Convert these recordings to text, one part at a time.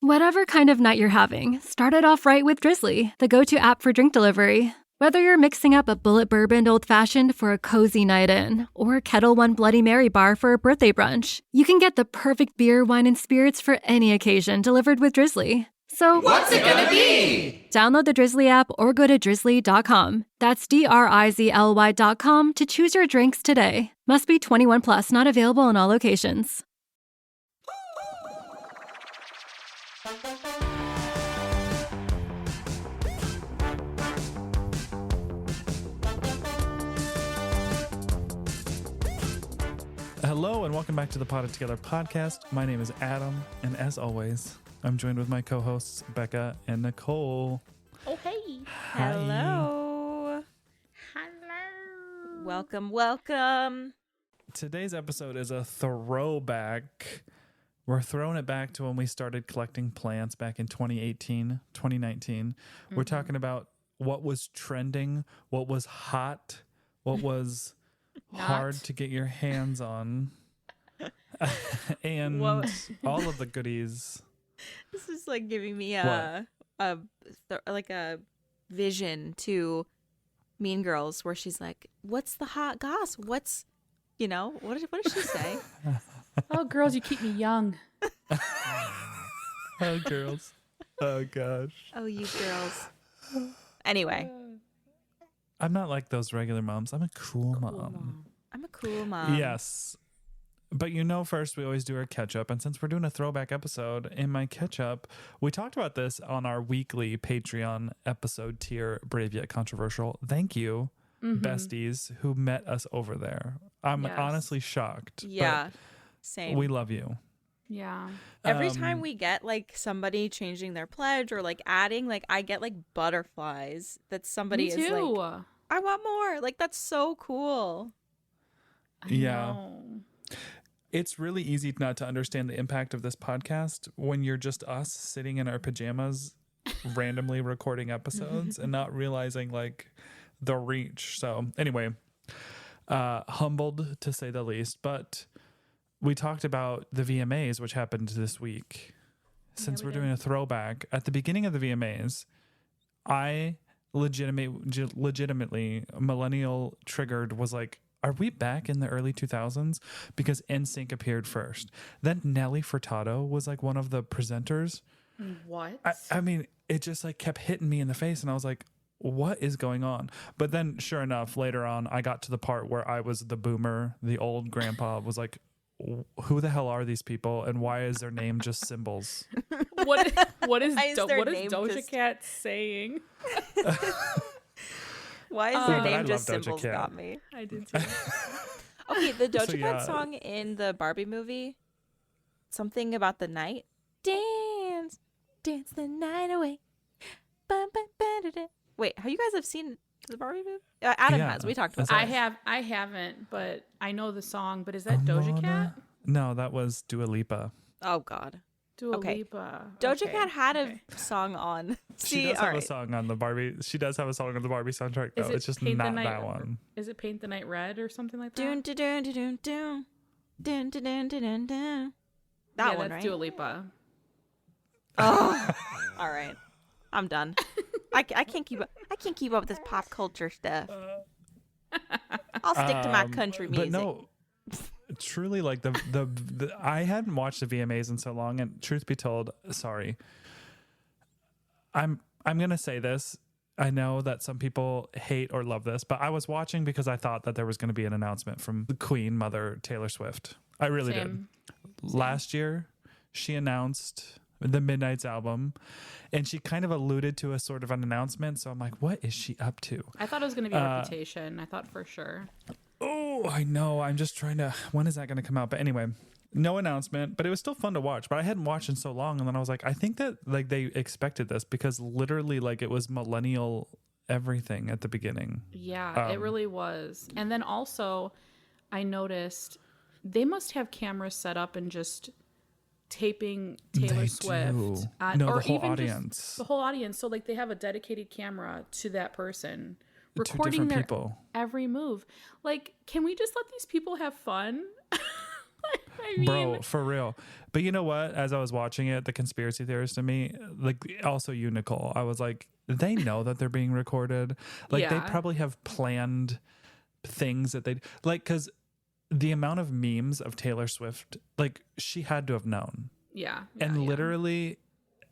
Whatever kind of night you're having, start it off right with Drizzly, the go-to app for drink delivery. Whether you're mixing up a bullet bourbon old-fashioned for a cozy night in, or Kettle One Bloody Mary bar for a birthday brunch, you can get the perfect beer, wine, and spirits for any occasion delivered with Drizzly. So, what's it gonna be? Download the Drizzly app or go to drizzly.com. That's DRIZLY.com to choose your drinks today. Must be 21 plus, not available in all locations. Hello and welcome back to the Potted Together podcast. My name is Adam, and as always, I'm joined with my co-hosts Becca and Nicole. Oh, hey. Hi. Hello. Welcome. Today's episode is a throwback. We're throwing it back to when we started collecting plants back in 2018, 2019. We're talking about what was trending, what was hot, what was hard to get your hands on, and all of the goodies. This is like giving me a vision to Mean Girls, where she's like, "What's the hot goss? What's, what does she say?" Oh, girls, you keep me young. Oh, girls. Oh, gosh. Oh, you girls. Anyway, I'm not like those regular moms. I'm a cool mom. I'm a cool mom. Yes. But first we always do our catch up. And since we're doing a throwback episode, in my catch up, we talked about this on our weekly Patreon episode tier, Brave Yet Controversial. Thank you, besties, who met us over there. I'm honestly shocked. Yeah, same. We love you. Yeah. Every time we get like somebody changing their pledge or like adding, like I get like butterflies that somebody is like, I want more. Like that's so cool. I know. It's really easy not to understand the impact of this podcast when you're just us sitting in our pajamas randomly recording episodes and not realizing like the reach. So anyway, humbled to say the least, but we talked about the VMAs, which happened this week. Since we're doing a throwback, at the beginning of the VMAs, I legitimately millennial triggered was like, are we back in the early 2000s? Because NSYNC appeared first. Then Nelly Furtado was like one of the presenters. What? I mean, it just like kept hitting me in the face, and I was like, what is going on? But then sure enough, later on, I got to the part where I was the boomer, the old grandpa was like, who the hell are these people, and why is their name just symbols? What is name Doja Cat saying? Why is their name just symbols? Got me. I did too. Okay, the Doja Cat song in the Barbie movie, something about the night. Dance the night away. Wait, have you guys seen the Barbie movie? Adam has. We talked about it. I haven't, but I know the song. But is that Doja Cat? No, that was Dua Lipa. Oh God. Dua Lipa. Doja Cat had a song on. She does have a song on the Barbie. She does have a song on the Barbie soundtrack, though. It's just not that one. Is it Paint the Night Red or something like that? Dun, dun, dun, dun, dun, dun, dun, dun, dun, dun. That one, that's right? Dua Lipa. Oh, all right. I'm done. I can't keep up. I can't keep up with this pop culture stuff. I'll stick to my country music. But no, truly, like the I hadn't watched the VMAs in so long, and truth be told, sorry, I'm gonna say this. I know that some people hate or love this, but I was watching because I thought that there was going to be an announcement from the Queen Mother Taylor Swift. I really did. Last year, she announced the Midnight's album, and she kind of alluded to a sort of an announcement. So I'm like, what is she up to? I thought it was going to be Reputation. I thought for sure. Oh, I know. I'm just trying to, when is that going to come out? But anyway, no announcement, but it was still fun to watch. But I hadn't watched in so long. And then I was like, I think that like they expected this because literally like it was millennial everything at the beginning. Yeah, it really was. And then also I noticed they must have cameras set up and just taping Taylor Swift. No, or the whole audience. The whole audience. So like they have a dedicated camera to that person recording their every move. Like, can we just let these people have fun? I mean, Bro, for real. But you know what? As I was watching it, the conspiracy theorist in me, like also you, Nicole, I was like, they know that they're being recorded. Like they Yeah. probably have planned things that they like, because the amount of memes of Taylor Swift, like she had to have known. yeah. And yeah. literally,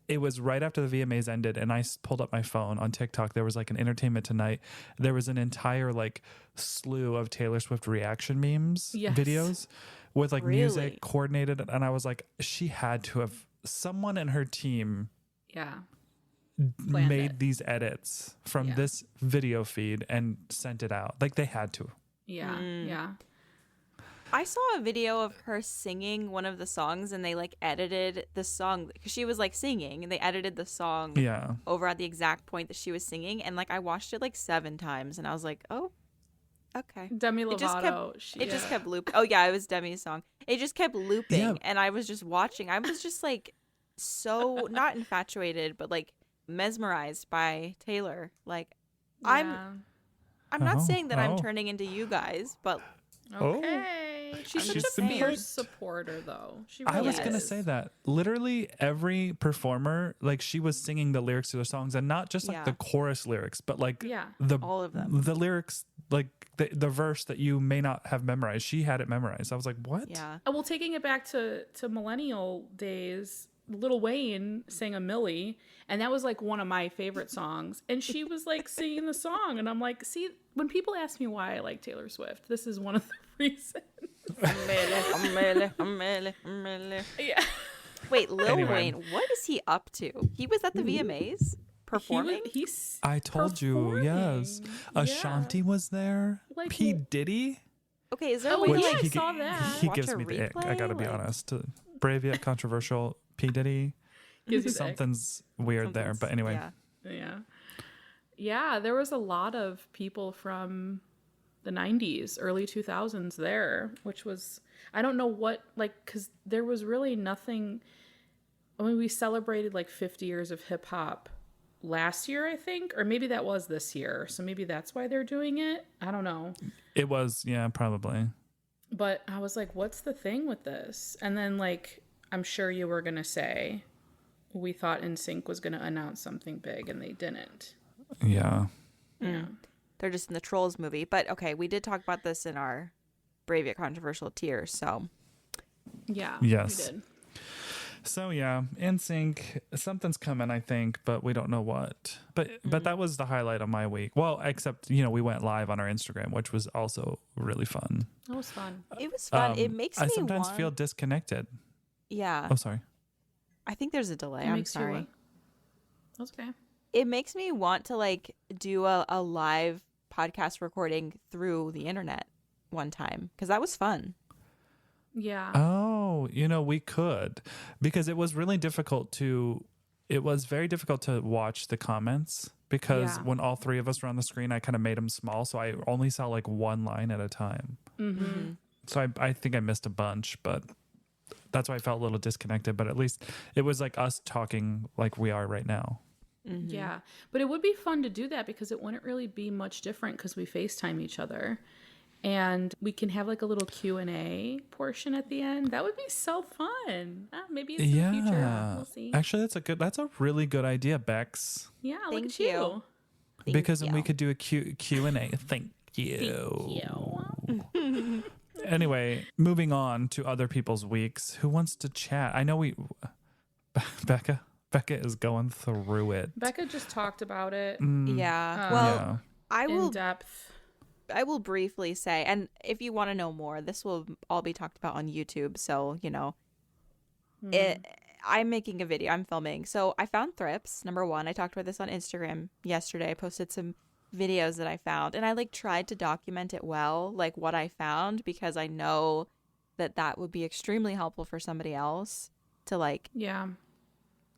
it was right after the VMAs ended, and I pulled up my phone on TikTok. There was like an Entertainment Tonight. There was an entire like slew of Taylor Swift reaction memes, Yes. videos with like Really? music coordinated. And I was like, she had to have, someone in her team Yeah. Planned made it. these edits from Yeah. this video feed and sent it out. Like they had to. Yeah. Mm. Yeah. I saw a video of her singing one of the songs, and they like edited the song because she was like singing, and they edited the song Yeah. over at the exact point that she was singing, and like I watched it like 7 times, and I was like, oh, okay. Demi It just Lovato. It just kept looping. Oh yeah, it was Demi's song. It just kept looping, Yeah. and I was just watching. I was just like so not infatuated, but like mesmerized by Taylor. Like I'm not saying that I'm Oh. turning into you guys, but Okay. She's I'm such just a saying. fierce supporter, though. She really I was going to is. say that. Literally every performer, like she was singing the lyrics to the songs, and not just like Yeah. the chorus lyrics, but like Yeah. all of them. the lyrics, like the verse that you may not have memorized. She had it memorized. I was like, what? Yeah. Well, taking it back to millennial days, Lil Wayne sang a Millie, and that was like one of my favorite songs. And she was like singing the song, and I'm like, see, when people ask me why I like Taylor Swift, this is one of the reasons. Yeah. Wait, Lil Anyway. Wayne, what is he up to? He was at the VMAs performing. He's I told you, yes. performing. Ashanti was there. Like, P. Diddy. Okay, is there a Oh, way to yeah, like I he, saw that. he watch gives a me the ick. I replay? gotta be Like- honest. Brave yet controversial. P. Diddy. Gives you the ick. Something's weird there. But anyway. Yeah. Yeah, there was a lot of people from the 90s, early 2000s there, which was, I don't know what, like, because there was really nothing. I mean, we celebrated like 50 years of hip hop last year, I think, or maybe that was this year. So maybe that's why they're doing it. I don't know. It was, yeah, probably. But I was like, what's the thing with this? And then, like, I'm sure you were going to say, we thought NSYNC was going to announce something big, and they didn't. Yeah. Yeah. They're just in the Trolls movie. But okay, we did talk about this in our Brave Yet Controversial tier, so Yeah. Yes. We did. So yeah, NSYNC, something's coming, I think, but we don't know what. But that was the highlight of my week. Well, except we went live on our Instagram, which was also really fun. That was fun. it was fun. It makes I me sometimes want... feel disconnected. Yeah. Oh, sorry. I think there's a delay. It I'm makes you sorry. what? That's okay. It makes me want to like do a live podcast recording through the internet one time because that was fun. Yeah. Oh, we could, because it was really difficult it was very difficult to watch the comments because Yeah. when all three of us were on the screen, I kind of made them small. So I only saw like one line at a time. Mm-hmm. So I think I missed a bunch, but that's why I felt a little disconnected. But at least it was like us talking like we are right now. Mm-hmm. Yeah. But it would be fun to do that because it wouldn't really be much different because we FaceTime each other. And we can have like a little Q&A portion at the end. That would be so fun. Maybe it's in the future. We'll see. Actually, that's a really good idea, Bex. Yeah, look Thank at you. you. Because then we you. could do a Q&A. Thank you. Thank you. Anyway, moving on to other people's weeks. Who wants to chat? I know Becca is going through it. Becca just talked about it Yeah. Well, Yeah. I in will depth. I will briefly say, and if you want to know more, this will all be talked about on YouTube. So, I'm making a video. I'm filming. So I found thrips. Number one, I talked about this on Instagram yesterday. I posted some videos that I found, and I tried to document it well, like what I found, because I know that would be extremely helpful for somebody else to Yeah.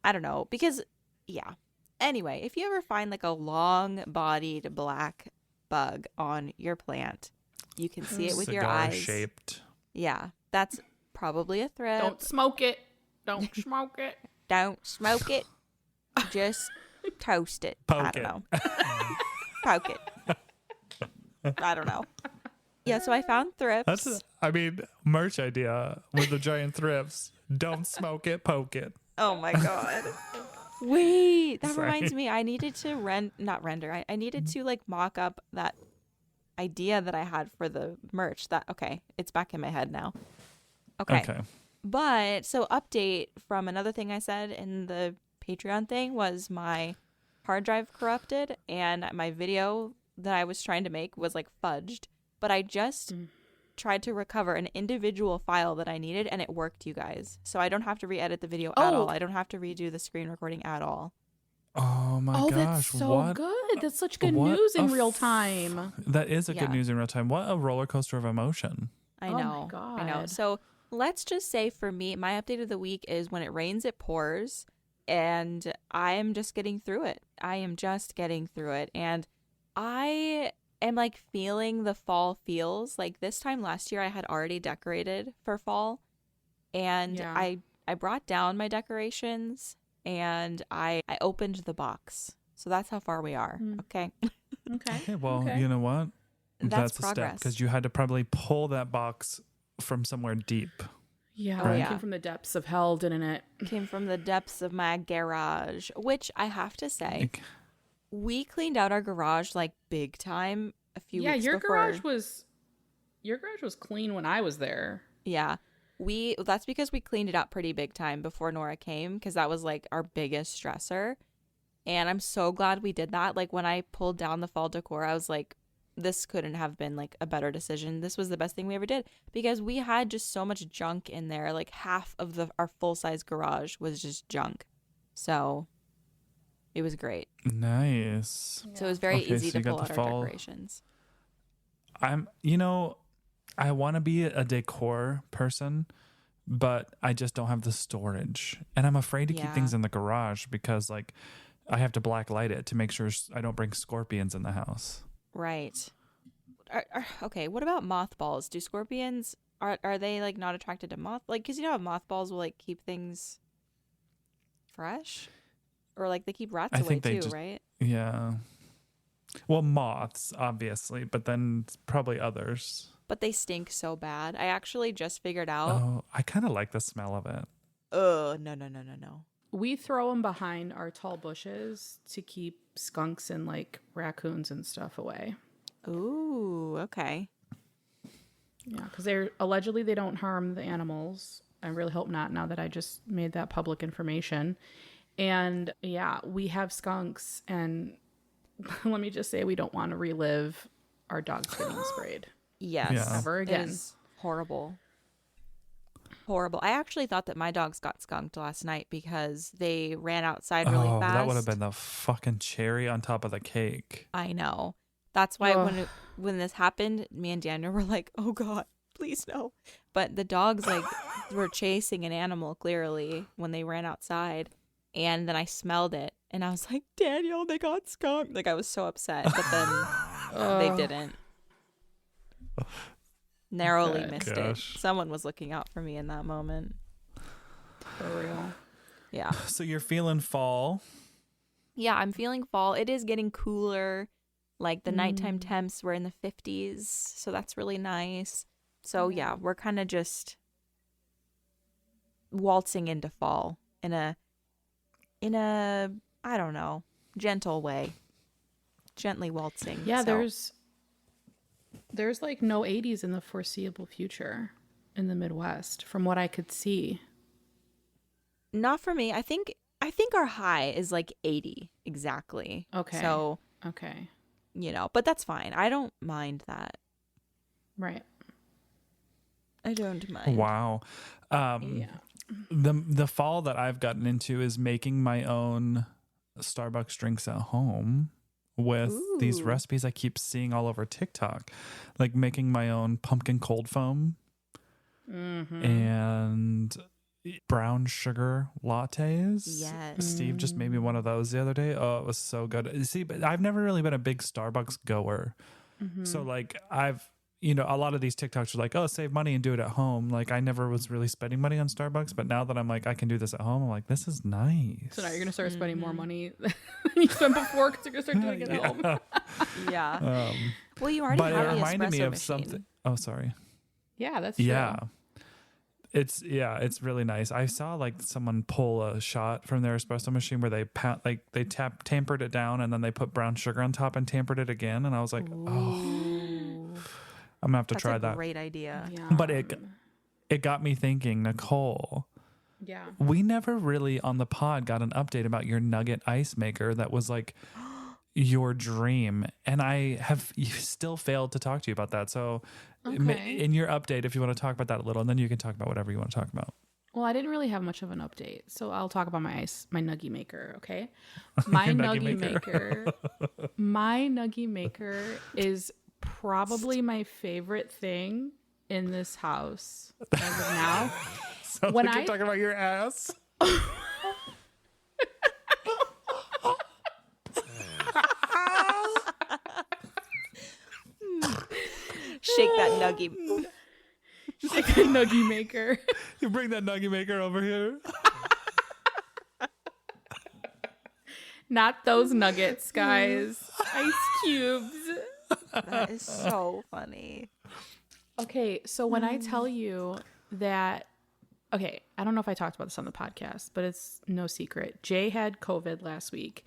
I don't know, because yeah. Anyway, if you ever find like a long-bodied black bug on your plant, you can see it with your eyes. Cigar-shaped. Yeah, that's probably a thrip. Don't smoke it. Don't smoke it. Don't smoke it. Just toast it. I Poke don't it. know. Poke it. I don't know. Yeah, so I found thrips. I mean, merch idea with the giant thrips. Don't smoke it, poke it. Oh my god. Wait, that Sorry. reminds me. I needed to not render. I needed to like mock up that idea that I had for the merch. Okay, it's back in my head now. Okay. But so update from another thing I said in the Patreon thing was my hard drive corrupted and my video that I was trying to make was like fudged. But I just tried to recover an individual file that I needed and it worked, you guys. So I don't have to re-edit the video at all. I don't have to redo the screen recording at all. Oh my gosh. That's so good. That's such good news in real time. That is a good news in real time. What a roller coaster of emotion. I know. Oh my God. I know. So let's just say for me, my update of the week is when it rains, it pours. And I am just getting through it. And I am like feeling the fall feels. Like this time last year, I had already decorated for fall. And I brought down my decorations and I opened the box. So that's how far we are. Okay. Okay. Well, you know what? That's a progress. step because you had to probably pull that box from somewhere deep. Yeah, it came from the depths of hell, didn't it? Came from the depths of my garage, which I have to say, we cleaned out our garage like big time a few weeks before. Your garage was clean when I was there. Yeah. That's because we cleaned it up pretty big time before Nora came because that was like our biggest stressor. And I'm so glad we did that. Like when I pulled down the fall decor, I was like, this couldn't have been like a better decision. This was the best thing we ever did because we had just so much junk in there. Like half of our full-size garage was just junk. So it was great. Nice. So it was very easy to pull out our decorations. I want to be a decor person, but I just don't have the storage. And I'm afraid to keep things in the garage because like I have to black light it to make sure I don't bring scorpions in the house. Right. Okay, what about mothballs? Do scorpions, are they like not attracted to like, because you know how mothballs will like keep things fresh? Or like they keep rats away too, right? Yeah. Well, moths, obviously, but then probably others. But they stink so bad. I actually just figured out. Oh, I kind of like the smell of it. No. We throw them behind our tall bushes to keep skunks and like raccoons and stuff away. Ooh, okay. Yeah, because they don't harm the animals. I really hope not now that I just made that public information. And yeah, we have skunks and let me just say we don't want to relive our dogs getting sprayed. Yes. Ever again. It is horrible. Horrible. I actually thought that my dogs got skunked last night because they ran outside really fast. That would have been the fucking cherry on top of the cake. I know. That's why when this happened, me and Daniel were like, oh God, please no. But the dogs like were chasing an animal clearly when they ran outside. And then I smelled it and I was like, Daniel, they got skunked. Like I was so upset, but then they didn't. Narrowly missed it. Someone was looking out for me in that moment. For real. Yeah. So you're feeling fall. Yeah, I'm feeling fall. It is getting cooler. Like the nighttime temps were in the 50s. So that's really nice. So yeah, we're kind of just waltzing into fall in a I don't know, gentle way. Gently waltzing. Yeah, there's like no 80s in the foreseeable future in the Midwest from what I could see. Not for me. I think our high is like 80 exactly. Okay. So, okay. But that's fine. I don't mind that. Right. I don't mind. Wow. Yeah. The fall that I've gotten into is making my own Starbucks drinks at home with these recipes I keep seeing all over TikTok, like making my own pumpkin cold foam and brown sugar lattes. Yes. Steve just made me one of those the other day. Oh, it was so good. See, but I've never really been a big Starbucks goer. So like a lot of these TikToks are like, oh, save money and do it at home. Like I never was really spending money on Starbucks, but now that I'm like, I can do this at home, I'm like, this is nice. So now you're going to start spending more money than you spent before because you're going to start doing it at home. Yeah. Well, you already have the espresso machine. Oh, sorry. Yeah, that's true. Yeah. It's really nice. I saw like someone pull a shot from their espresso machine where they tampered it down and then they put brown sugar on top and tampered it again. And I was like, oh, I'm gonna have to try that. Great idea. Yeah. But it got me thinking, Nicole. Yeah. We never really on the pod got an update about your nugget ice maker that was like your dream, and I have still failed to talk to you about that. So in your update, if you want to talk about that a little, and then you can talk about whatever you want to talk about. Well, I didn't really have much of an update, so I'll talk about my nuggie maker, okay? My nuggie maker. My nuggie maker is probably my favorite thing in this house as of now. So when you're talking about your ass. Shake that nuggie. Shake the nuggie maker. You bring that nuggie maker over here. Not those nuggets, guys. Ice cubes. That is so funny. Okay, so when I tell you that, okay, I don't know if I talked about this on the podcast, but it's no secret. Jay had COVID last week,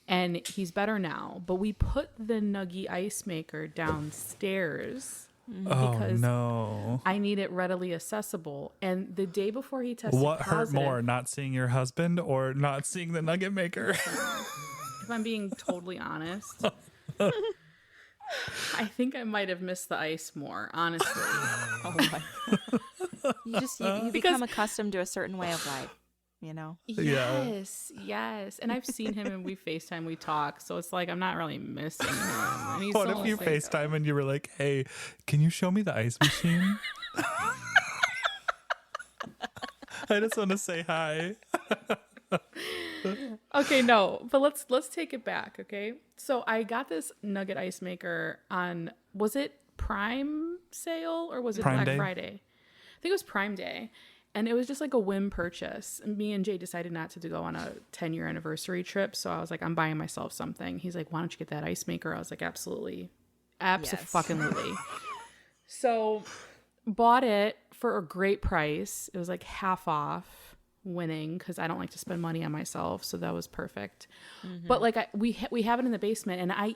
and he's better now. But we put the nuggie ice maker downstairs because I need it readily accessible. And the day before he tested what positive, hurt more, not seeing your husband or not seeing the nugget maker? if I'm being totally honest, I think I might have missed the ice more, honestly. Oh my God. You become accustomed to a certain way of life, you know? Yes. And I've seen him and we FaceTime, we talk. So it's like I'm not really missing him. And he's What if you like, FaceTime and you were like, hey, can you show me the ice machine? I just want to say hi. Okay, no, but let's take it back, okay? So I got this nugget ice maker on, was it Prime sale or was it Prime Black Day? Friday? I think it was Prime Day. And it was just like a whim purchase. And me and Jay decided not to go on a 10-year anniversary trip. So I was like, I'm buying myself something. He's like, why don't you get that ice maker? I was like, absolutely. Abso-fucking-lutely. So bought it for a great price. It was like half off, winning, because I don't like to spend money on myself. So that was perfect. But like we have it in the basement, and I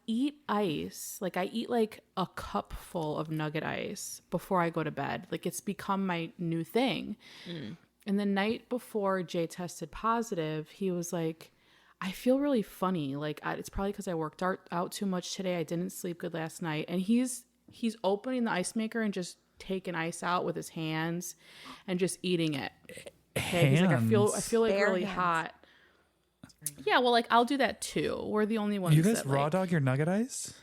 eat ice. Like I eat like a cup full of nugget ice before I go to bed. Like it's become my new thing. And the night before Jay tested positive, he was like, I feel really funny. Like it's probably because I worked out too much today. I didn't sleep good last night. And he's opening the ice maker and just taking ice out with his hands and just eating it. Okay? He's like, I feel like Bare really hands. hot. Yeah, well, like I'll do that too. We're the only ones. You guys that, raw like, dog your nugget ice?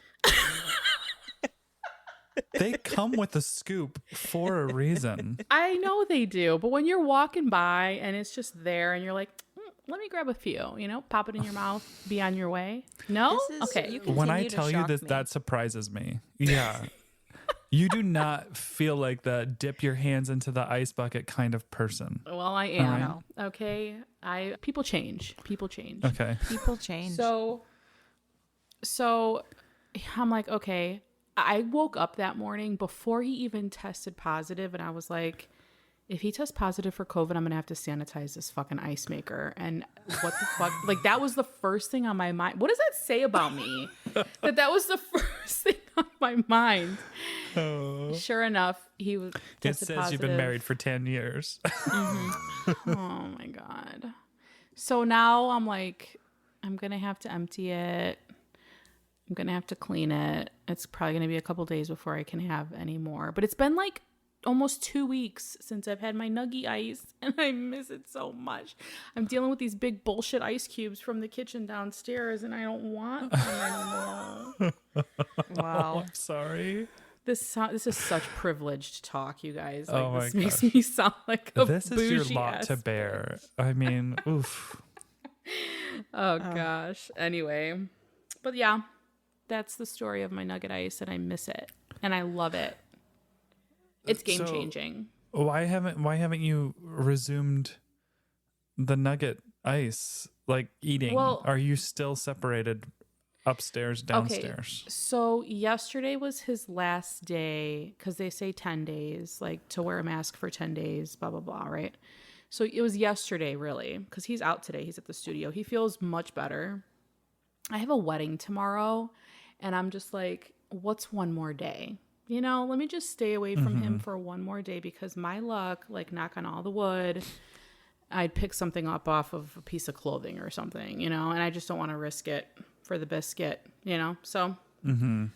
They come with a scoop for a reason. I know they do, but when you're walking by and it's just there, and you're like, let me grab a few. You know, pop it in your mouth, be on your way. No, okay. You When I continue to tell you shock this, me. that surprises me. Yeah. You do not feel like the dip your hands into the ice bucket kind of person. Well, I am. Right. Okay, people change. People change. Okay. People change. So I'm like, okay. I woke up that morning before he even tested positive, and I was like, if he tests positive for COVID, I'm gonna have to sanitize this fucking ice maker. And what the fuck? Like that was the first thing on my mind. What does that say about me? that was the first thing on my mind. Oh. Sure enough, he was It tested says positive. you've been married for 10 years. Oh my God. So now I'm like, I'm going to have to empty it. I'm going to have to clean it. It's probably going to be a couple days before I can have any more. But it's been like almost 2 weeks since I've had my nuggie ice, and I miss it so much. I'm dealing with these big bullshit ice cubes from the kitchen downstairs, and I don't want them anymore. wow. I'm sorry. This is such privileged talk, you guys. Like, Oh my this makes me sound like a This is your bougie lot ass to bear. I mean, oof. Oh gosh. Anyway, but yeah, that's the story of my nugget ice, and I miss it, and I love it. It's game changing. Why haven't you resumed the nugget ice, like eating? Well- Are you still separated upstairs, downstairs? Okay, so yesterday was his last day because they say 10 days, like to wear a mask for 10 days, blah, blah, blah, right? So it was yesterday, really, because he's out today. He's at the studio. He feels much better. I have a wedding tomorrow, and I'm just like, what's one more day? You know, let me just stay away from him for one more day because my luck, like knock on all the wood, I'd pick something up off of a piece of clothing or something, you know, and I just don't want to risk it for the biscuit, you know? So I'm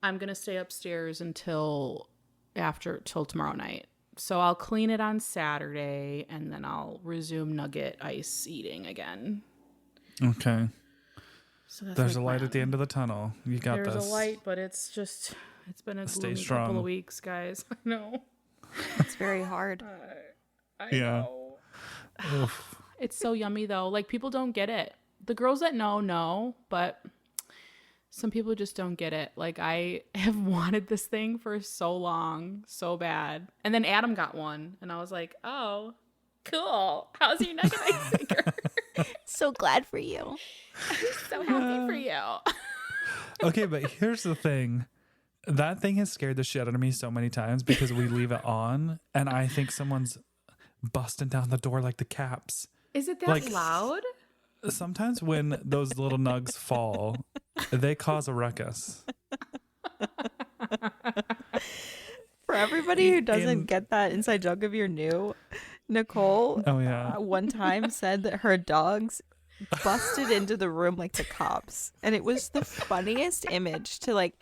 going to stay upstairs till tomorrow night. So I'll clean it on Saturday and then I'll resume nugget ice eating again. Okay. So that's There's my a light plan. at the end of the tunnel. You got this. There's a light, but it's been a gloomy couple of weeks, guys. I know. It's very hard. I Yeah. know. It's so yummy though. Like people don't get it. The girls that know, but some people just don't get it. Like I have wanted this thing for so long, so bad. And then Adam got one and I was like, oh, cool. How's your nugget ice maker? So glad for you. I'm so happy for you. Okay, but here's the thing. That thing has scared the shit out of me so many times because we leave it on and I think someone's busting down the door like the Caps. Is it that Like- loud? Sometimes when those little nugs fall, they cause a ruckus. For everybody who doesn't get that inside joke if you're new, Nicole Oh, yeah. one time said that her dogs busted into the room like the cops. And it was the funniest image to like,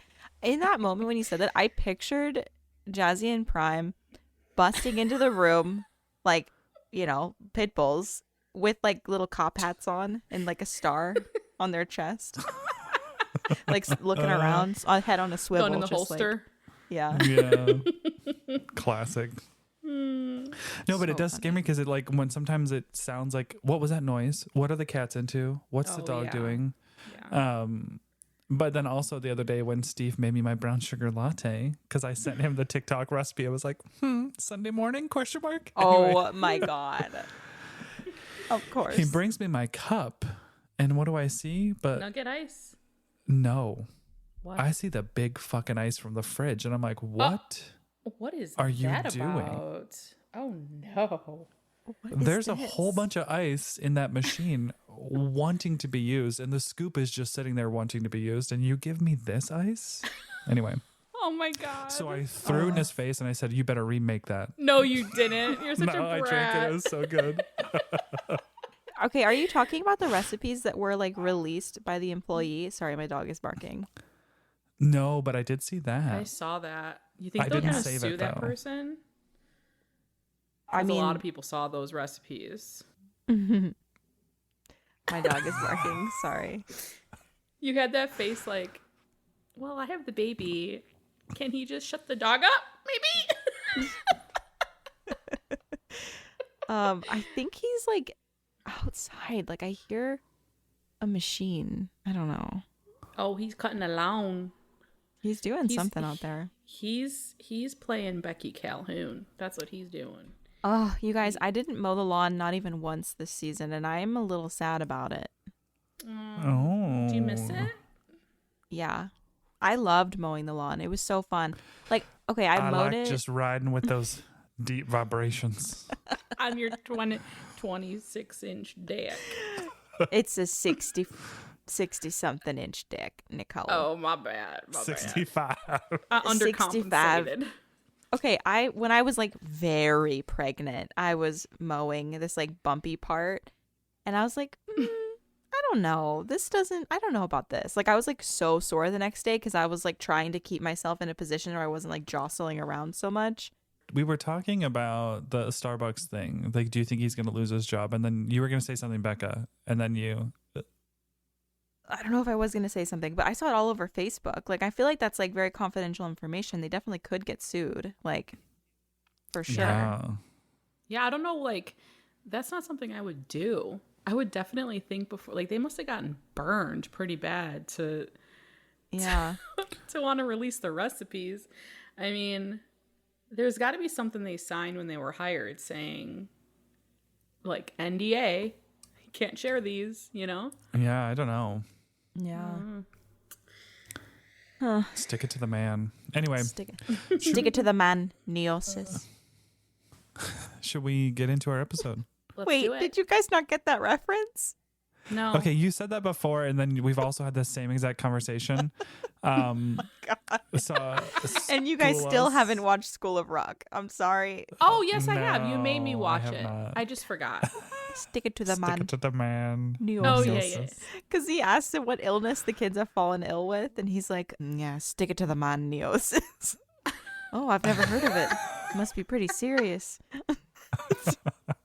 in that moment when you said that, I pictured Jazzy and Prime busting into the room like, you know, pit bulls with like little cop hats on and like a star on their chest. Like looking around, head on a swivel. Gun in the just like- holster. yeah. Yeah. Classic. No, but So it does scare me because it like when sometimes it sounds like, what was that noise? What are the cats into? What's the Oh, dog yeah. doing? Yeah. But then also the other day when Steve made me my brown sugar latte, because I sent him the TikTok recipe, I was like, Sunday morning, question mark? Anyway, Oh my God. Of course. he brings me my cup, and what do I see? But Nugget ice. no, What? I see the big fucking ice from the fridge, and I'm like, what? What is are you that doing? about? Oh no. What is There's a this? whole bunch of ice in that machine wanting to be used, and the scoop is just sitting there wanting to be used, and you give me this ice? Anyway, Oh my god. so I threw it in his face, and I said, you better remake that. No, you didn't. You're such No, a I brat. drank it. It was so good. Okay, are you talking about the recipes that were like released by the employee? Sorry, my dog is barking. No, but I did see I that. saw that. You think I they're didn't gonna save sue it, that though. person? I 'Cause mean, a lot of people saw those recipes. my dog is barking. Sorry. You had that face like, well, I have the baby. Can he just shut the dog up? Maybe. I think he's like outside. Like I hear a machine. I don't know. Oh, he's cutting a lawn. He's doing He's- something out there. He's playing Becky Calhoun. That's what he's doing. Oh, you guys, I didn't mow the lawn not even once this season, and I am a little sad about it. Oh. Do you miss it? Yeah. I loved mowing the lawn. It was so fun. Like, okay, I mowed like it. just riding with those deep vibrations. On your 26-inch deck. It's a 60 something inch dick, Nicole. Oh, my bad. My bad. 65. Undercompensated. Okay, when I was like very pregnant, I was mowing this like bumpy part, and I was like, I don't know. I don't know about this. Like I was like so sore the next day because I was like trying to keep myself in a position where I wasn't like jostling around so much. We were talking about the Starbucks thing. Like, do you think he's going to lose his job? And then you were going to say something, Becca. And then you. I don't know if I was going to say something, but I saw it all over Facebook. Like, I feel like that's like very confidential information. They definitely could get sued, like, for sure. Yeah, I don't know. Like, that's not something I would do. I would definitely think before. Like, they must have gotten burned pretty bad to Yeah. to want to release the recipes. I mean, there's got to be something they signed when they were hired saying, like, NDA, can't share these, you know? Yeah, I don't know. Yeah. Stick it to the man. Anyway, Stick it to the man, Neosis. should we get into our episode? Let's Wait, do it. did you guys not get that reference? No. Okay, you said that before, and then we've also had the same exact conversation. God. So, And you guys school still us. haven't watched School of Rock. I'm sorry. Oh, yes, I have. You made me No, I watch have it. not. I just forgot. Stick it to the Stick man. it to the man. Oh, yeah. Because he asked him what illness the kids have fallen ill with, and he's like, yeah, stick it to the man, Neosis. Oh, I've never heard of it. Must be pretty serious.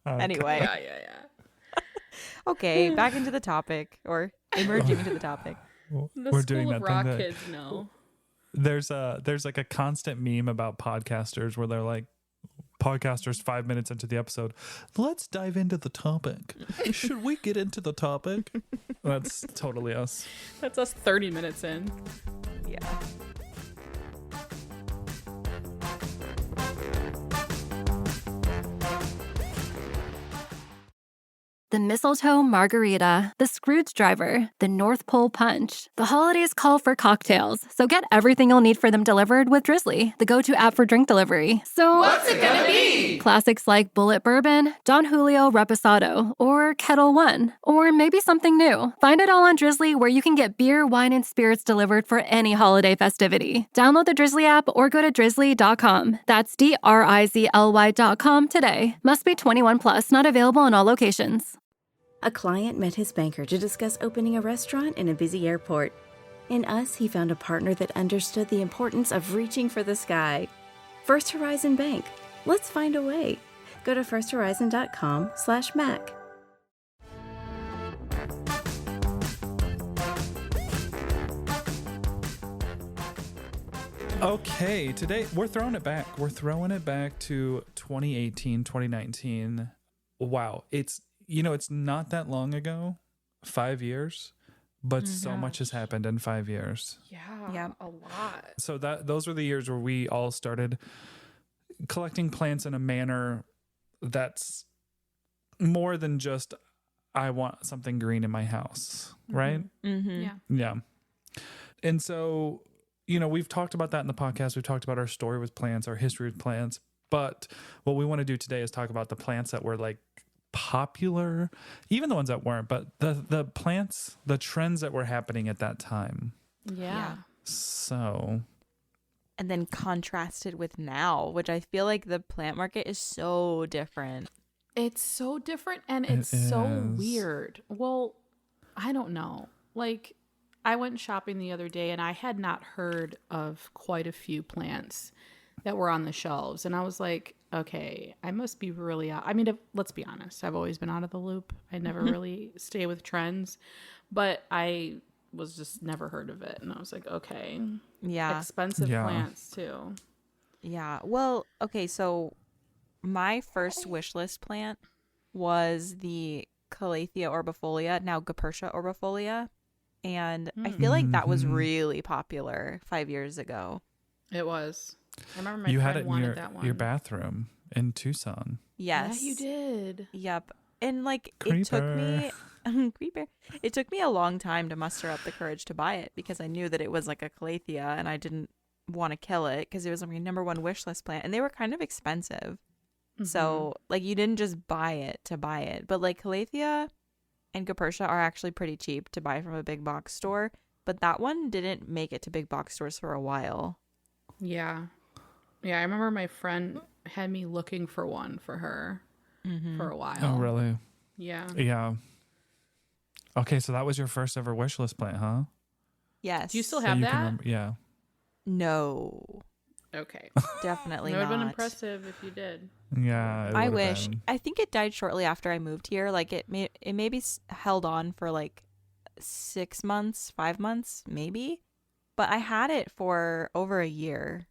Anyway, Yeah. okay, back into the topic, or emerging into the topic. The We're School doing of that Rock thing that kids know. there's like a constant meme about podcasters where they're like, podcasters 5 minutes into the episode, let's dive into the topic. Should we get into the topic? That's totally us. That's us 30 minutes in. Yeah. The mistletoe margarita, the Scrooge driver, the North Pole punch. The holidays call for cocktails, so get everything you'll need for them delivered with Drizzly, the go-to app for drink delivery. So what's it gonna be? Classics like Bullet Bourbon, Don Julio Reposado, or Kettle One, or maybe something new. Find it all on Drizzly, where you can get beer, wine, and spirits delivered for any holiday festivity. Download the Drizzly app or go to drizzly.com. That's DRIZLY.com today. Must be 21 plus, not available in all locations. A client met his banker to discuss opening a restaurant in a busy airport. In us, he found a partner that understood the importance of reaching for the sky. First Horizon Bank. Let's find a way. Go to firsthorizon.com/Mac. Okay, today we're throwing it back. We're throwing it back to 2018, 2019. Wow. It's not that long ago, 5 years, but so much has happened in 5 years. Yeah, a lot. So those were the years where we all started collecting plants in a manner that's more than just, I want something green in my house, right? Mm-hmm. Yeah. Yeah. And so, we've talked about that in the podcast. We've talked about our story with plants, our history with plants. But what we want to do today is talk about the plants that were like popular, even the ones that weren't, but the plants, the trends that were happening at that time. Yeah. So, And then contrasted with now, which I feel like the plant market is so different. It's so different and It it's so is. weird. Well, I don't know. Like, I went shopping the other day and I had not heard of quite a few plants that were on the shelves. And I was like, okay, I must be really out. I mean, let's be honest. I've always been out of the loop. I never really stay with trends, but I was just never heard of it. And I was like, okay, Yeah. expensive Yeah. plants too. Yeah. Well, okay, so my first wish list plant was the Calathea orbifolia, now Gapertia orbifolia. And I feel like that was really popular 5 years ago. It was. I remember my you friend had it in wanted that one. your bathroom in Tucson. Yes. Yeah, you did. Yep. And like it took me creeper. It took me a long time to muster up the courage to buy it because I knew that it was like a Calathea and I didn't want to kill it because it was my number one wish list plant and they were kind of expensive. So like you didn't just buy it to buy it. But like Calathea and Gapertia are actually pretty cheap to buy from a big box store. But that one didn't make it to big box stores for a while. Yeah. Yeah, I remember my friend had me looking for one for her for a while. Oh, really? Yeah. Yeah. Okay, so that was your first ever wish list plant, huh? Yes. Do you still So have you that? can remember, yeah. No. Okay. Definitely It would have not. been impressive if you did. Yeah. it I would've wish. been. I think it died shortly after I moved here. Like it maybe held on for like 6 months, 5 months, maybe. But I had it for over a year.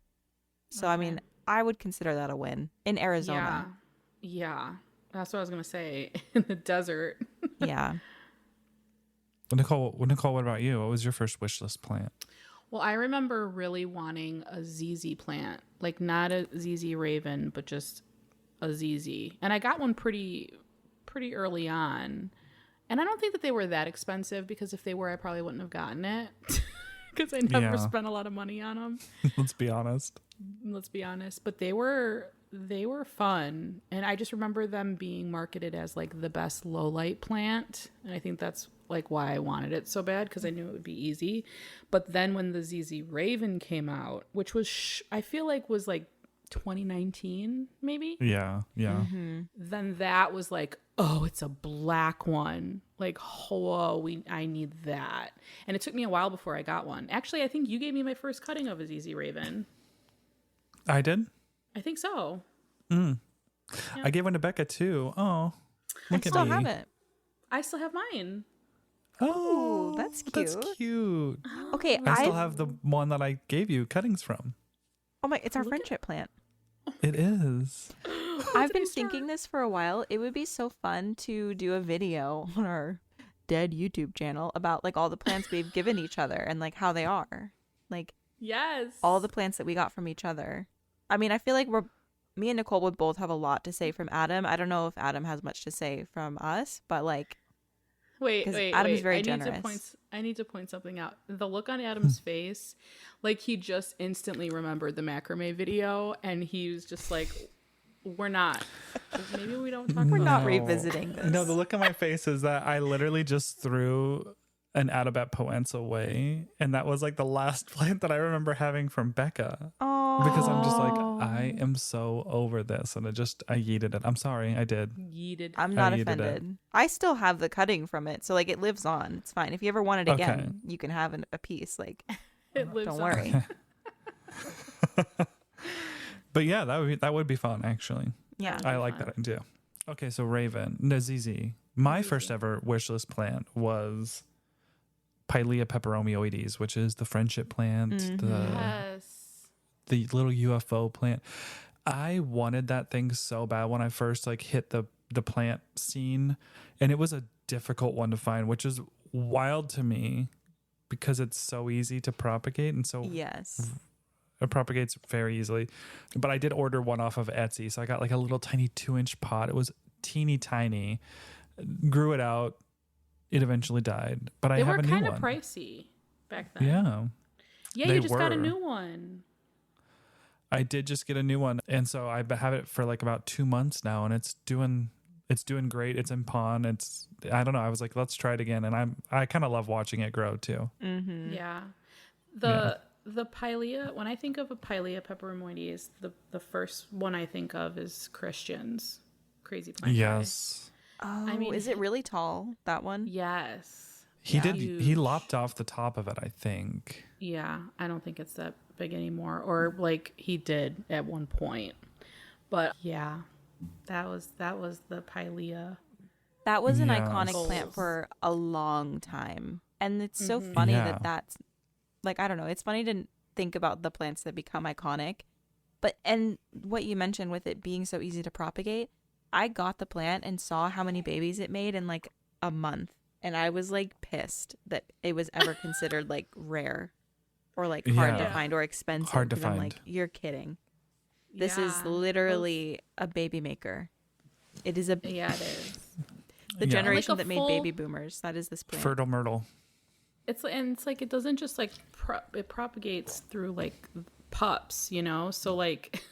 So I mean, I would consider that a win in Arizona. Yeah. That's what I was going to say. In the desert. Yeah. Nicole, what about you? What was your first wish list plant? Well, I remember really wanting a ZZ plant. Like not a ZZ Raven, but just a ZZ. And I got one pretty early on. And I don't think that they were that expensive because if they were, I probably wouldn't have gotten it. because I never Yeah. spent a lot of money on them. Let's be honest. But they were fun, and I just remember them being marketed as like the best low light plant, and I think that's like why I wanted it so bad, because I knew it would be easy. But then when the ZZ Raven came out, which was I feel like was like 2019 maybe, Yeah. then that was like, oh, it's a black one, like, whoa, I need that. And it took me a while before I got one. Actually, I think you gave me my first cutting of a ZZ Raven. I did. I think so. I gave one to Becca too. Oh, look at Still me. have it. I still have mine. Oh, Ooh, that's That's cute. cute. Okay, I still have the one that I gave you cuttings from. Oh my, it's our friendship plant. It is. I've been thinking this for a while. It would be so fun to do a video on our dead YouTube channel about like all the plants we've given each other and like how they are. Like Yes. all the plants that we got from each other. I mean, I feel like me and Nicole would both have a lot to say from Adam. I don't know if Adam has much to say from us, but like, Wait, 'cause wait, Adam's wait. very I generous. need to point something out. The look on Adam's face, like he just instantly remembered the macrame video, and he was just like, "We're not. Maybe we don't talk. we're about not No. revisiting this. No, the look on my face is that I literally just threw an Adabat Poensa away, and that was like the last plant that I remember having from Becca. Oh, Because I'm just like, I am so over this, and I yeeted it. I'm sorry, I did. Yeeted. I'm not I needed it. offended. I still have the cutting from it, so like it lives on. It's fine. If you ever want it again, you can have a piece. Like, It lives don't on. worry. But yeah, that would be fun actually. Yeah. I like that idea. Okay, so Raven, Nazizi. My first ever wishlist plant was Pilea peperomioides, which is the friendship plant, Yes. the little UFO plant. I wanted that thing so bad when I first like hit the plant scene, and it was a difficult one to find, which is wild to me because it's so easy to propagate, and so Yes. it propagates very easily. But I did order one off of Etsy, so I got like a little tiny 2-inch pot. It was teeny tiny. Grew it out. It eventually died, but I They have were a new kind one. of pricey back then. Yeah. Yeah, they you just got a were. new one. I did just get a new one, and so I have it for like about 2 months now, and it's doing great. It's in pawn. I don't know. I was like, let's try it again, and I kind of love watching it grow too. Mm-hmm. Yeah. The Pilea, when I think of a Pilea peperomoides, the first one I think of is Christian's Crazy Plant Guy. Yes, Oh, I mean, is it really tall, that one? Yes. he did. Huge. He lopped off the top of it, I think. Yeah, I don't think it's that big anymore, or like he did at one point. But yeah, that was the Pilea. That was an Yes. iconic plant for a long time. And it's so funny Yeah. that that's, like, I don't know. It's funny to think about the plants that become iconic. But, and what you mentioned with it being so easy to propagate, I got the plant and saw how many babies it made in like a month. And I was like pissed that it was ever considered like rare or like hard to Yeah. find or expensive. Hard to 'cause I'm find. like, you're kidding. This is Yeah, literally a baby maker. It is Yeah, it is. the Yeah. generation Like a that made full- baby boomers. That is this plant. Fertile myrtle. It's like it doesn't just like it propagates through like pups, you know. So like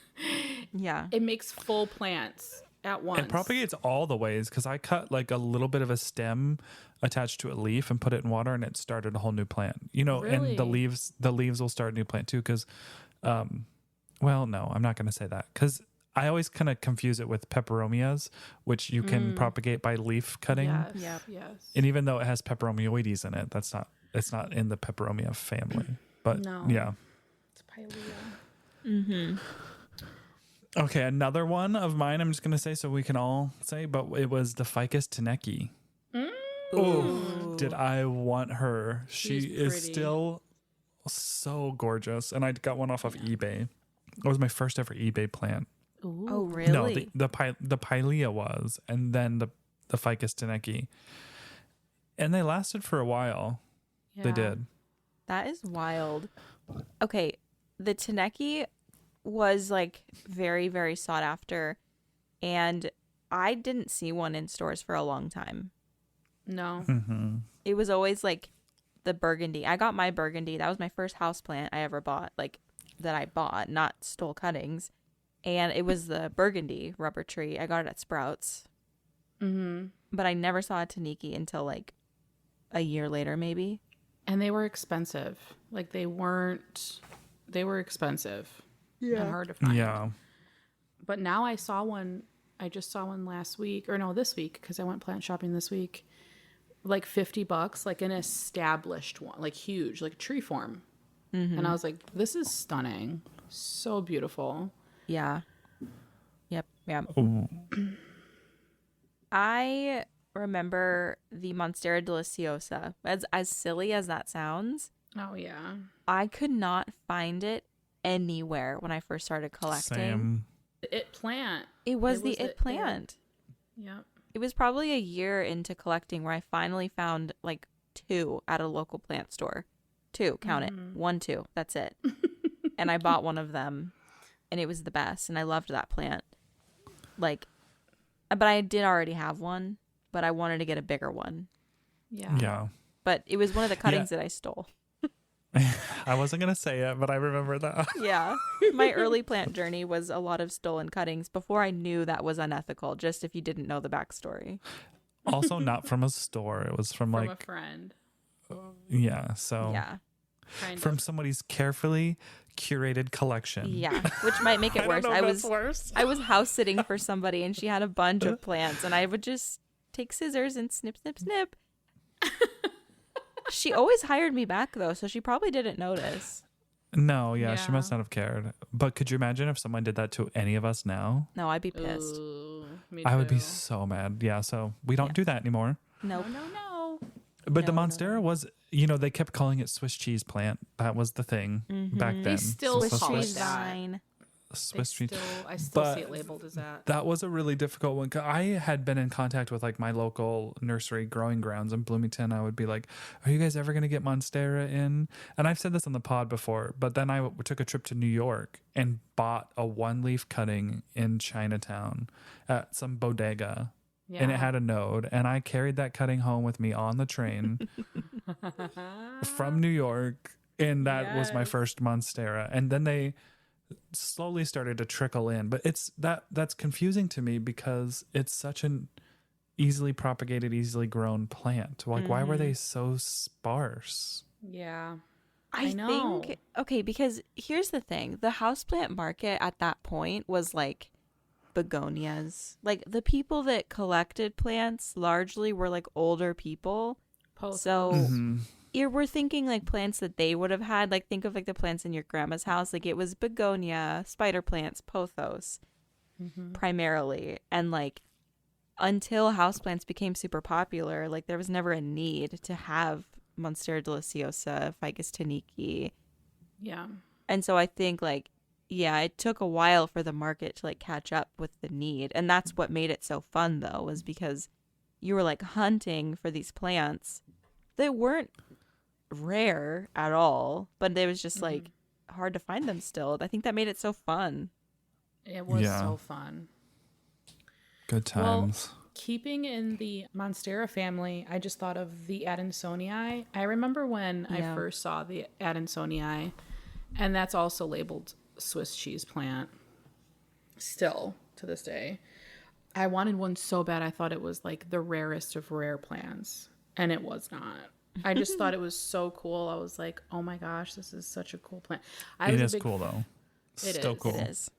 Yeah. it makes full plants at once. It propagates all the ways because I cut like a little bit of a stem attached to a leaf and put it in water, and it started a whole new plant. You know, and the Really? leaves will start a new plant too. Because, well, no, I'm not going to say that because I always kind of confuse it with peperomias, which you can propagate by leaf cutting. Yes. Yep. Yes. And even though it has peperomioides in it, it's not in the peperomia family. But No. yeah. It's Pilea. Mm-hmm. Okay, another one of mine I'm just going to say so we can all say, but it was the Ficus teneki. Oh, did I want her? She She's is pretty. still so gorgeous. And I got one off of eBay. It was my first ever eBay plant. Ooh. Oh, really? No, the Pilea was, and then the Ficus teneki. And they lasted for a while. They Yeah. did. That is wild. Okay, the Taneki was like very, very sought after, and I didn't see one in stores for a long time. No. Mm-hmm. It was always like the burgundy. I got my burgundy. That was my first houseplant I ever bought, like that I bought, not stole cuttings. And it was the burgundy rubber tree. I got it at Sprouts. Mm-hmm. But I never saw a Taniki until like a year later, maybe. And they were expensive. Like they were expensive and hard to find. Yeah. But now I saw one. I just saw one last week, or no, this week, because I went plant shopping this week. Like $50, like an established one, like huge, like tree form. Mm-hmm. And I was like, this is stunning. So beautiful. Yeah. Yep. Yeah. Ooh. I remember the Monstera Deliciosa. As silly as that sounds, Oh, yeah. I could not find it anywhere when I first started collecting. Same. The it plant. It was the it plant. Yep. It was probably a year into collecting where I finally found like 2 at a local plant store. 2, count it. 1, 2. That's it. And I bought one of them and it was the best. And I loved that plant. Like, but I did already have one, but I wanted to get a bigger one. Yeah. Yeah. But it was one of the cuttings that I stole. I wasn't going to say it, but I remember that. Yeah. My early plant journey was a lot of stolen cuttings before I knew that was unethical, just if you didn't know the backstory. Also not from a store. It was from like a friend. Yeah, so Yeah. From somebody's carefully curated collection. Yeah, which might make it worse. I was worse. I was house sitting for somebody and she had a bunch of plants and I would just take scissors and snip, snip, snip. She always hired me back though, so she probably didn't notice. No, yeah, she Yeah. must not have cared. But could you imagine if someone did that to any of us now? No, I'd be pissed. Ooh, me I would be too. so mad. Yeah, so we don't do that anymore. Nope. No. But the No, no, Monstera was, they kept calling it Swiss cheese plant. That was the thing back then. They still So Swiss call it cheese that. vine. Swiss cheese. I still But see it labeled as that. That was a really difficult one. 'Cause I had been in contact with like my local nursery growing grounds in Bloomington. I would be like, "Are you guys ever going to get Monstera in?" And I've said this on the pod before, but then I took a trip to New York and bought a 1-leaf cutting in Chinatown at some bodega. Yeah. And it had a node, and I carried that cutting home with me on the train from New York, and that was my Yes. first Monstera. And then they slowly started to trickle in, but that's confusing to me because it's such an easily propagated, easily grown plant. Like, why were they so sparse? Yeah. I know. think, okay, because here's the thing. The houseplant market at that point was like begonias. Like the people that collected plants largely were like older people. So we're thinking like plants that they would have had. Like think of like the plants in your grandma's house. Like it was begonia, spider plants, pothos primarily. And like until houseplants became super popular, like there was never a need to have Monstera Deliciosa, Ficus taniki. Yeah. And so I think like, yeah, it took a while for the market to like catch up with the need. And that's what made it so fun though, was because you were like hunting for these plants that weren't rare at all, but it was just like hard to find them still. I think that made it so fun. It was Yeah. so fun. Good times. Keeping in the Monstera family, I just thought of the Adansonii. I remember when I Yeah. first saw the Adansonii, and that's also labeled Swiss cheese plant. Still to this day, I wanted one so bad. I thought it was like the rarest of rare plants, and it was not. I just thought it was so cool. I was like, "Oh my gosh, this is such a cool plant." It is cool though. It Still is. cool. It is.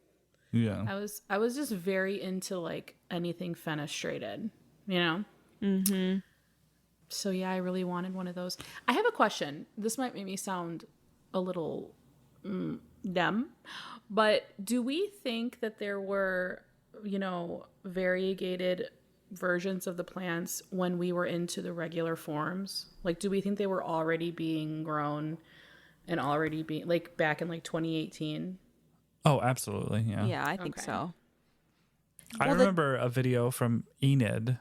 Yeah. I was just very into like anything fenestrated, you know? Mm-hmm. So yeah, I really wanted one of those. I have a question. This might make me sound a little dumb, but do we think that there were, variegated versions of the plants when we were into the regular forms? Like, do we think they were already being grown and already being like back in like 2018? Oh, absolutely. Yeah. Yeah, I think Okay. so. I Well, remember a video from Enid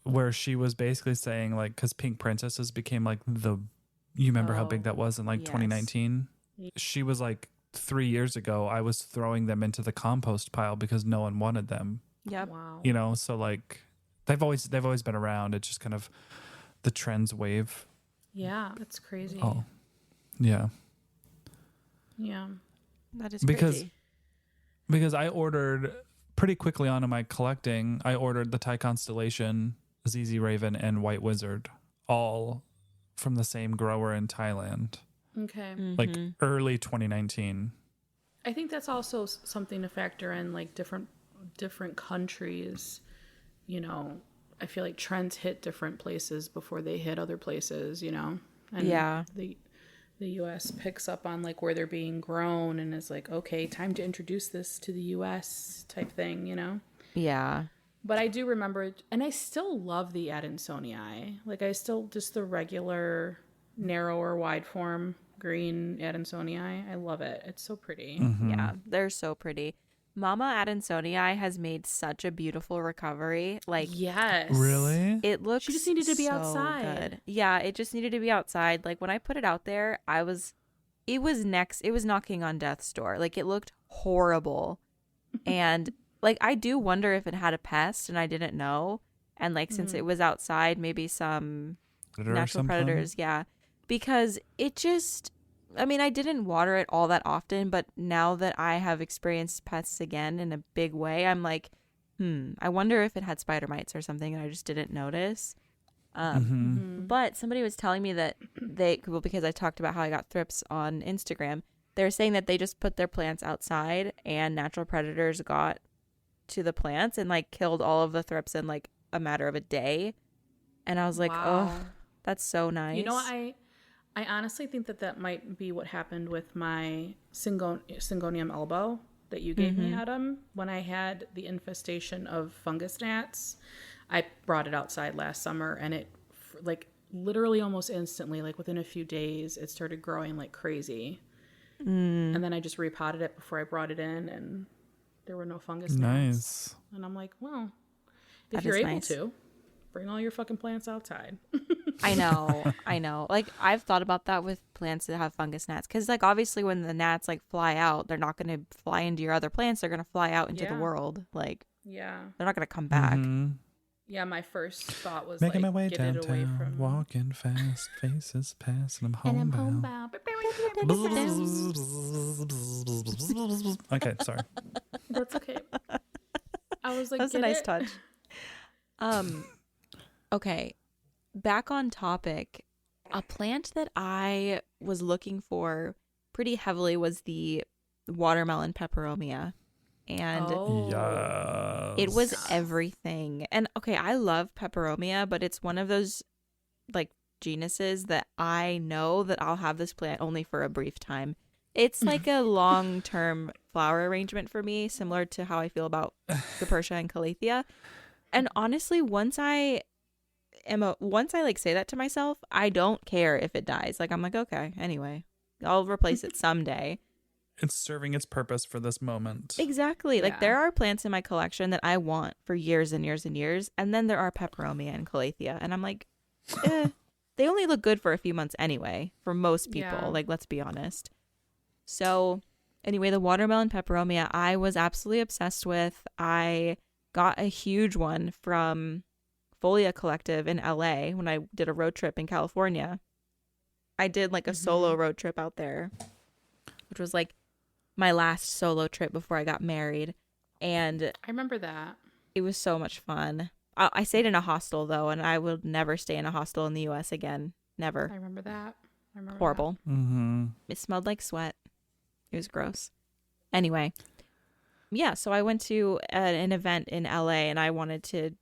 where she was basically saying like, because Pink Princesses became like you remember how big that was in like yes. 2019? She was like 3 years ago, I was throwing them into the compost pile because no one wanted them, Yep. Wow. so like they've always been around. It's just kind of the trends wave. Yeah, that's crazy. Oh, yeah. Yeah. That is Because crazy. because I ordered pretty quickly onto my collecting. I ordered the Thai Constellation, ZZ Raven, and White Wizard, all from the same grower in Thailand, Okay. like early 2019. I think that's also something to factor in, like different countries. You know, I feel like trends hit different places before they hit other places. You know, and Yeah. the U.S. picks up on like where they're being grown and is like, okay, time to introduce this to the U.S. type thing. You know. Yeah. But I do remember, and I still love the Adansonii. Like I still just the regular narrower wide form green Adansonii. I love it. It's so pretty. Yeah, they're so pretty. Mama Adansonii has made such a beautiful recovery. Like, Yes. Really? it looks She just needed to be so outside. good. Yeah, it just needed to be outside. Like, when I put it out there, it was knocking on death's door. Like, it looked horrible. And, like, I do wonder if it had a pest and I didn't know. And, like, since it was outside, maybe some Predator or natural something? predators. Yeah. Because it just, I mean, I didn't water it all that often, but now that I have experienced pests again in a big way, I'm like, I wonder if it had spider mites or something and I just didn't notice. But somebody was telling me that because I talked about how I got thrips on Instagram, they were saying that they just put their plants outside and natural predators got to the plants and like killed all of the thrips in like a matter of a day. And I was like, Wow. oh, that's so nice. You know, I honestly think that might be what happened with my Syngonium elbow that you gave me, Adam, when I had the infestation of fungus gnats. I brought it outside last summer and it like literally almost instantly, like within a few days, it started growing like crazy. And then I just repotted it before I brought it in and there were no fungus gnats. Nice. And I'm like, well, That if you're is able nice. to, bring all your fucking plants outside. I know. Like, I've thought about that with plants that have fungus gnats. Because, like, obviously when the gnats, like, fly out, they're not going to fly into your other plants. They're going to fly out into the Yeah. world. Like, Yeah. they're not going to come back. Yeah, my first thought was Making like, my way get it away downtown, from... walking fast, faces pass, and I'm homebound. Okay, sorry. That's okay. I was like, That's a get nice it? touch. Okay. Back on topic. A plant that I was looking for pretty heavily was the watermelon peperomia. And Oh. it was everything. And okay, I love peperomia, but it's one of those like genuses that I know that I'll have this plant only for a brief time. It's like a long-term flower arrangement for me, similar to how I feel about Capertia and Calathea. And honestly, once I like say that to myself, I don't care if it dies. Like I'm like, okay, anyway, I'll replace it someday. It's serving its purpose for this moment. Exactly. Like Yeah. there are plants in my collection that I want for years and years and years, and then there are peperomia and calathea, and I'm like, they only look good for a few months anyway. For most people, Yeah. like let's be honest. So anyway, the watermelon peperomia I was absolutely obsessed with. I got a huge one from Folia Collective in LA when I did a road trip in California. I did like a solo road trip out there, which was like my last solo trip before I got married. And I remember that. it was so much fun. I stayed in a hostel though, and I will never stay in a hostel in the US again. Never. I remember that. I remember Horrible. Mm-hmm. It smelled like sweat. It was gross. Anyway, yeah, so I went to an event in LA and I wanted to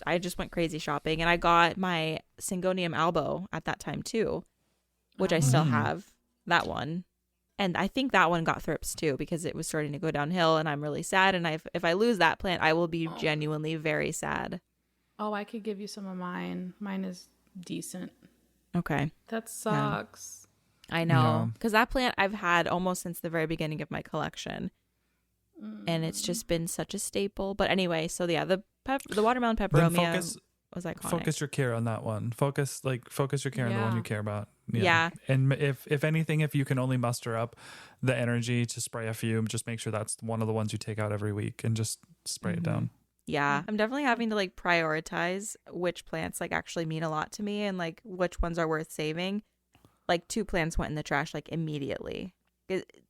I just went crazy shopping, and I got my Syngonium albo at that time too, which I still have that one. And I think that one got thrips too because it was starting to go downhill and I'm really sad. And if I lose that plant, I will be genuinely very sad. Oh, I could give you some of mine. Mine is decent. Okay. That sucks. I know. Because that plant I've had almost since the very beginning of my collection. And it's just been such a staple. But anyway, so yeah, the watermelon peperomia was iconic. Focus your care on that one. Focus your care on the one Yeah. you care about. Yeah. And if anything, if you can only muster up the energy to spray a few, just make sure that's one of the ones you take out every week and just spray it down. Yeah, I'm definitely having to like prioritize which plants like actually mean a lot to me and like which ones are worth saving. Like 2 plants went in the trash like immediately.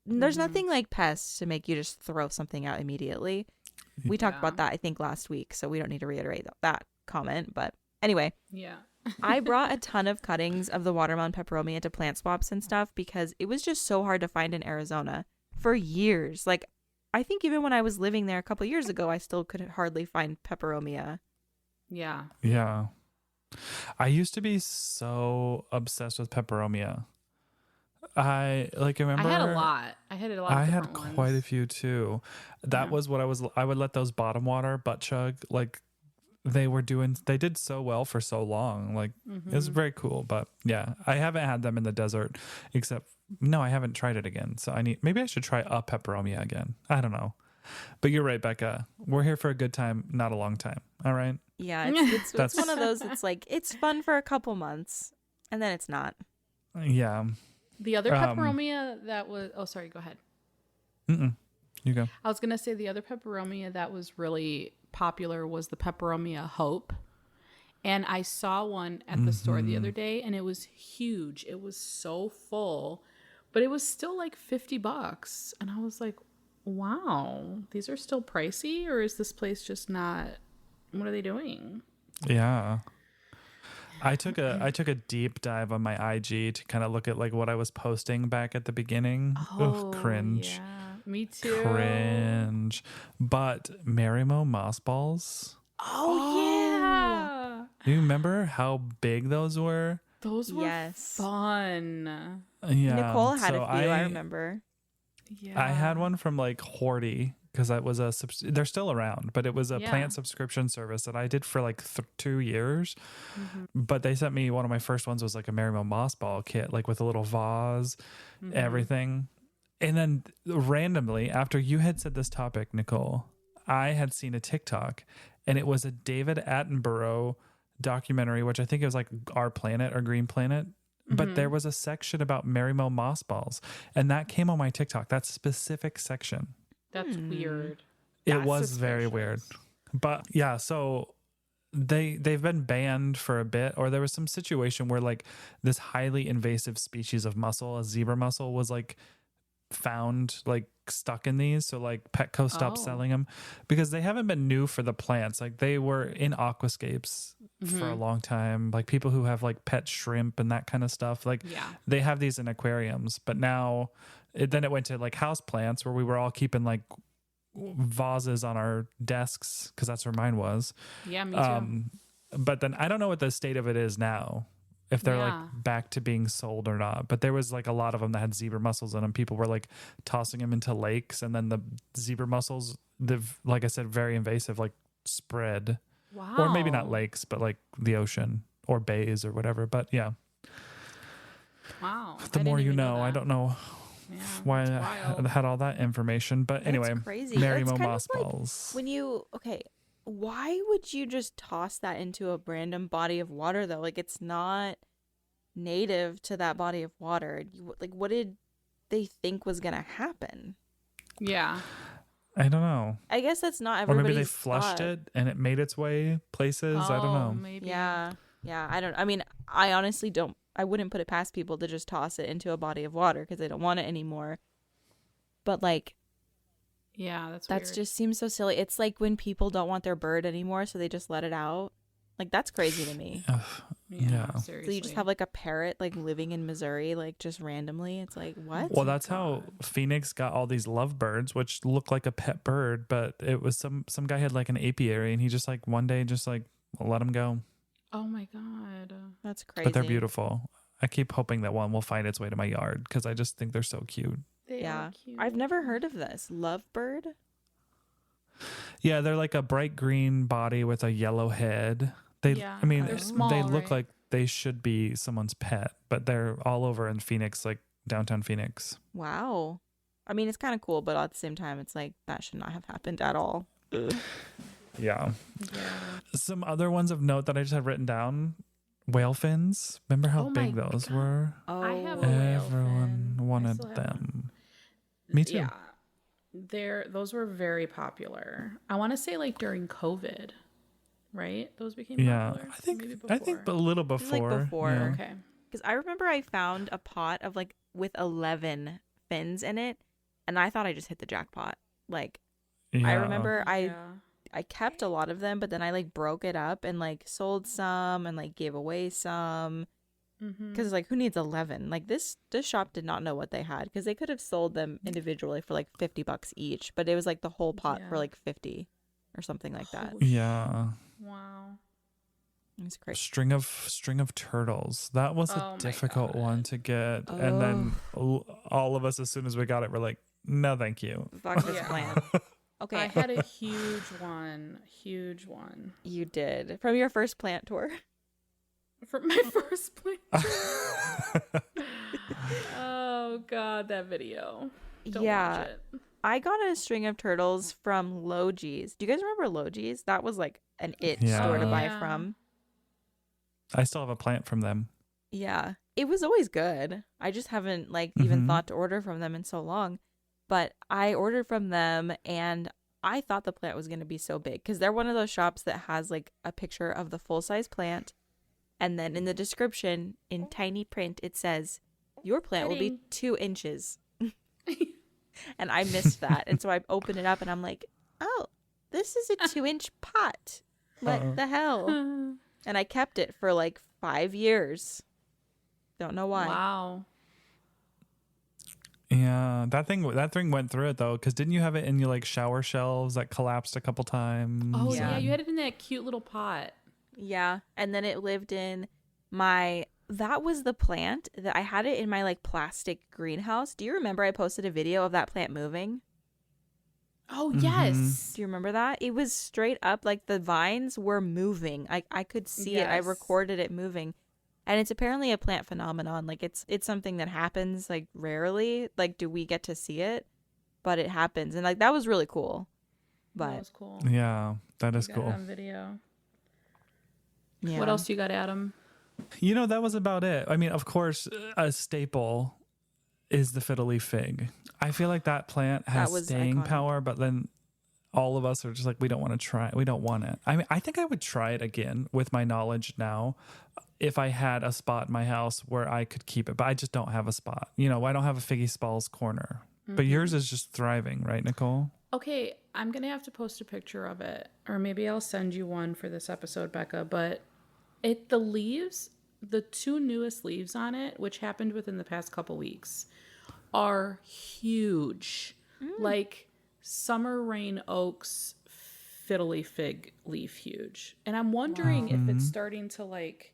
There's nothing like pests to make you just throw something out immediately. We talked about that I think last week, so we don't need to reiterate that comment. But anyway, Yeah. I brought a ton of cuttings of the watermelon peperomia to plant swaps and stuff because it was just so hard to find in Arizona for years. Like I think even when I was living there a couple years ago, I still could hardly find peperomia. Yeah. Yeah. I used to be so obsessed with peperomia. I remember I had a lot. I had a lot of I had different quite a ones. few too. That was what I would let those bottom water butt chug like they did so well for so long. Like it was very cool. But yeah, I haven't had them in the desert I haven't tried it again. So maybe I should try a peperomia again. I don't know. But you're right, Becca. We're here for a good time, not a long time. All right. Yeah, it's one of those. It's like it's fun for a couple months, and then it's not. Yeah. The other peperomia that was... Oh, sorry. Go ahead. You go. I was going to say the other peperomia that was really popular was the peperomia Hope. And I saw one at the store the other day, and it was huge. It was so full, but it was still like $50. And I was like, wow, these are still pricey, or is this place just not... What are they doing? Yeah. I took a deep dive on my IG to kind of look at like what I was posting back at the beginning. Oh, cringe. Yeah, me too. Cringe. But Marimo mossballs. Oh, Do you remember how big those were? those were Yes. fun. Yeah. Nicole had so a few. I remember. Yeah, I had one from like Horty because that was they're still around, but it was a plant subscription service that I did for like 2 years. But they sent me one of my first ones was like a Marimo moss ball kit, like with a little vase, everything. And then randomly, after you had said this topic, Nicole, I had seen a TikTok, and it was a David Attenborough documentary, which I think it was like Our Planet or Green Planet. But there was a section about Marimo moss balls, and that came on my TikTok. That specific section. That's weird. It That's was very suspicious. weird. But yeah, so they've been banned for a bit, or there was some situation where like this highly invasive species of mussel, a zebra mussel, was like found like stuck in these. So like Petco stopped selling them because they haven't been new for the plants. Like they were in aquascapes for a long time. Like people who have like pet shrimp and that kind of stuff. Like they have these in aquariums, but now then it went to like house plants where we were all keeping like vases on our desks because that's where mine was. Yeah, me too. But then I don't know what the state of it is now, if they're like back to being sold or not. But there was like a lot of them that had zebra mussels in them. People were like tossing them into lakes, and then the zebra mussels, like I said, very invasive, like spread. Wow. Or maybe not lakes, but like the ocean or bays or whatever. But yeah, Wow. the I more didn't you even know. I that. don't know Yeah, why that's I wild. had all that information. But anyway, That's crazy. Marimo It's kind moss of like balls. when you why would you just toss that into a random body of water though? Like it's not native to that body of water. Like what did they think was gonna happen? Yeah. I don't know. I guess that's not Or everybody's maybe they flushed thought. it and it made its way places. I don't know. Maybe. Yeah. I mean, I honestly don't. I wouldn't put it past people to just toss it into a body of water because they don't want it anymore. But like, Yeah, that's that weird. just seems so silly. It's like when people don't want their bird anymore, so they just let it out. Like that's crazy to me. Yeah. Seriously. So you just have like a parrot like living in Missouri, like just randomly. It's like what? Well, that's how Phoenix got all these lovebirds, which look like a pet bird, but it was some guy had like an apiary, and he just like one day just like let them go. Oh my god. That's crazy. But they're beautiful. I keep hoping that one will find its way to my yard because I just think they're so cute. They Yeah, are cute. I've never heard of this lovebird. Yeah, they're like a bright green body with a yellow head. I mean, they're small, they look right? like they should be someone's pet, but they're all over in Phoenix, like downtown Phoenix. Wow. I mean, it's kind of cool, but at the same time, it's like that should not have happened at all. Yeah. Yeah. Some other ones of note that I just have written down: whale fins. Remember how Oh big my those God. were? Oh, I have a whale Everyone fin. I wanted still have them. one. Me too. Yeah. those were very popular. I want to say like during COVID, right? Those became Yeah, popular. Maybe I think a little Like before. before. Yeah. Okay. Because I remember I found a pot of like with 11 fins in it, and I thought I just hit the jackpot. Like I Yeah. remember Yeah. I kept a lot of them, but then I like broke it up and like sold some and like gave away some. Because like who needs 11? Like this shop did not know what they had, because they could have sold them individually for like $50 each, but it was like the whole pot for Yeah. like 50 or something like that. Yeah. Wow. It's crazy. String of turtles. That was Oh a my difficult God. one to get. And then all of us, as soon as we got it, were like, no, thank you. Fuck this Yeah. plant. Okay, I had a huge one. Huge one. you did from your first plant tour. For my first plant. Oh God, that video. Don't watch it. I got a string of turtles from Logi's. Do you guys remember Logi's? That was like an store to Oh, buy yeah. from. I still have a plant from them. Yeah, it was always good. I just haven't like even Mhm. thought to order from them in so long. But I ordered from them, and I thought the plant was going to be so big, because they're one of those shops that has like a picture of the full-size plant, and then in the description in tiny print it says your plant will be Kidding. 2 inches. And I missed that, and so I opened it up and I'm like, oh, this is a 2-inch pot. What the hell? And I kept it for like 5 years. Don't know why. Wow. Yeah, that thing went through it though, because didn't you have it in your like shower shelves that collapsed a couple times? Oh Yeah. yeah, you had it in that cute little pot. Yeah, and then it lived in that was the plant that I had it in my like plastic greenhouse. Do you remember I posted a video of that plant moving? Oh Mhm. yes. Do you remember that? It was straight up like the vines were moving. I could see it. I Yes. recorded it moving. And it's apparently a plant phenomenon. Like it's something that happens like rarely. Like do we get to see it? But it happens. And like that was really cool. That But was cool. Yeah, that is You got it cool. on video. yeah. What else you got, Adam? You know, that was about it. I mean, of course, a staple is the fiddle leaf fig. I feel like that plant has That was staying iconic. power, but then all of us are just like, we don't want to try it. We don't want it. I mean, I think I would try it again with my knowledge now if I had a spot in my house where I could keep it, but I just don't have a spot. You know, I don't have a Figgy Spalls corner. But yours is just thriving, right, Nicole? Okay, I'm gonna have to post a picture of it, or maybe I'll send you one for this episode, Becca. But the leaves, the 2 newest leaves on it, which happened within the past couple weeks, are huge, like summer rain oaks, fiddly fig leaf huge. And I'm wondering if it's starting to like